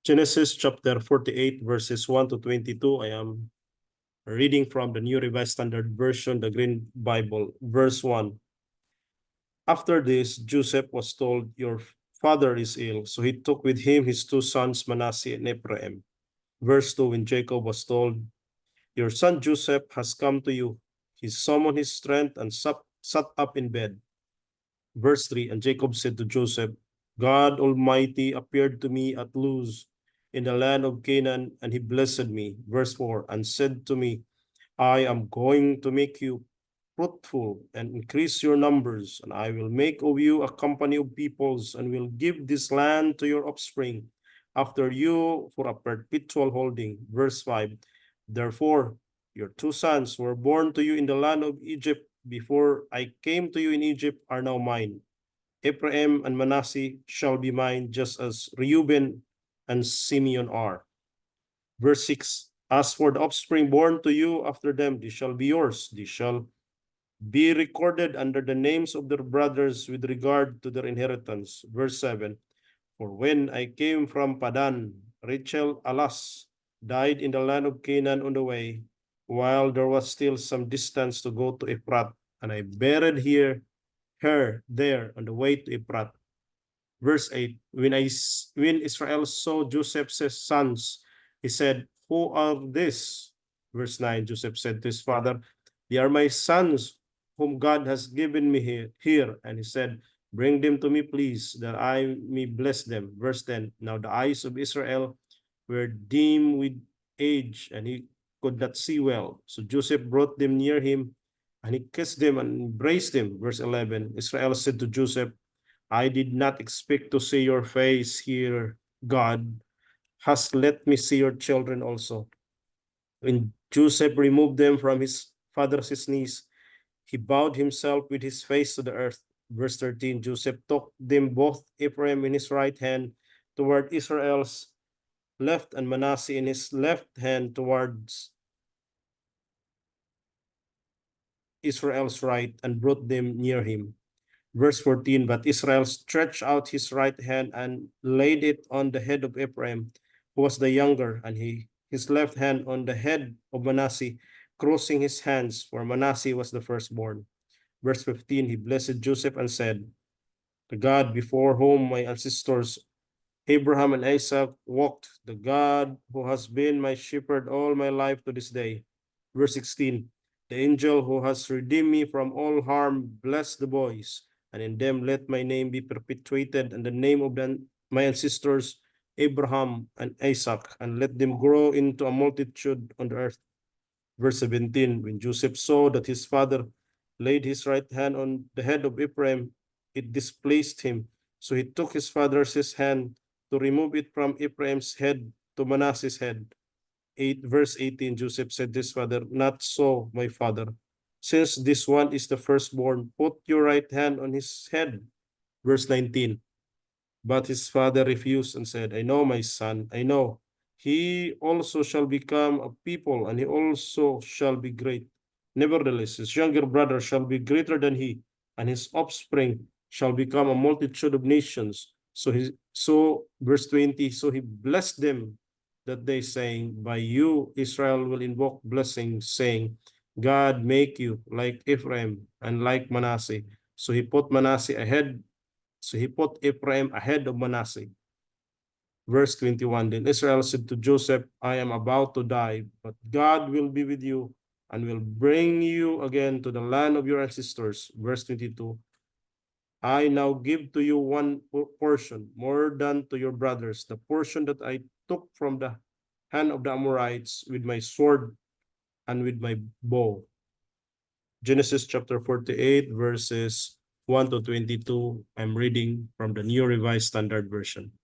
Genesis chapter 48, verses 1 to 22. I am reading from the New Revised Standard Version, the Green Bible. Verse 1. After this, Joseph was told, "Your father is ill." So he took with him his two sons, Manasseh and Ephraim. Verse 2. When Jacob was told, "Your son Joseph has come to you," he summoned his strength and sat up in bed. Verse 3. And Jacob said to Joseph, "God Almighty appeared to me at Luz in the land of Canaan, and he blessed me." Verse 4. And said to me, "I am going to make you fruitful and increase your numbers, and I will make of you a company of peoples, and will give this land to your offspring after you for a perpetual holding." Verse 5. Therefore, your two sons were born to you in the land of Egypt before I came to you in Egypt are now mine. Ephraim and Manasseh shall be mine, just as Reuben and Simeon are. Verse 6. As for the offspring born to you after them, they shall be yours. They shall be recorded under the names of their brothers with regard to their inheritance. Verse 7. For when I came from Padan, Rachel, alas, died in the land of Canaan on the way, while there was still some distance to go to Ephrat, and I buried her there on the way to Ephrat. Verse 8. When Israel saw Joseph's sons, he said, "Who are these?" Verse 9. Joseph said to his father, "They are my sons, whom God has given me here." And he said, "Bring them to me, please, that I may bless them." Verse 10. Now the eyes of Israel were dim with age, and he could not see well. So Joseph brought them near him, and he kissed them and embraced them. Verse 11. Israel said to Joseph, "I did not expect to see your face here. God has let me see your children also." When Joseph removed them from his father's knees, he bowed himself with his face to the earth. Verse 13. Joseph took them both, Ephraim in his right hand toward Israel's left, and Manasseh in his left hand towards Israel's right, and brought them near him. Verse 14. But Israel stretched out his right hand and laid it on the head of Ephraim, who was the younger, and his left hand on the head of Manasseh, crossing his hands, for Manasseh was the firstborn. Verse 15. He blessed Joseph and said, "The God before whom my ancestors Abraham and Isaac walked, the God who has been my shepherd all my life to this day." Verse 16. The angel who has redeemed me from all harm, bless the boys, and in them let my name be perpetuated, and the name of my ancestors Abraham and Isaac, and let them grow into a multitude on the earth. Verse 17. When Joseph saw that his father laid his right hand on the head of Ephraim, it displeased him. So he took his father's hand to remove it from Ephraim's head to Manasseh's head. Verse 18. Joseph said to his father, "Not so, my father. Since this one is the firstborn, put your right hand on his head." Verse 19. But his father refused and said, "I know, my son, I know. He also shall become a people, and he also shall be great. Nevertheless, his younger brother shall be greater than he, and his offspring shall become a multitude of nations." So verse 20, so he blessed them that day, saying, "By you Israel will invoke blessing, saying, God make you like Ephraim and like Manasseh." So he put Ephraim ahead of Manasseh. Verse 21. Then Israel said to Joseph, "I am about to die, but God will be with you and will bring you again to the land of your ancestors." Verse 22. "I now give to you one portion, more than to your brothers, the portion that I took from the hand of the Amorites with my sword and with my bow." Genesis chapter 48, verses 1 to 22. I'm reading from the New Revised Standard Version.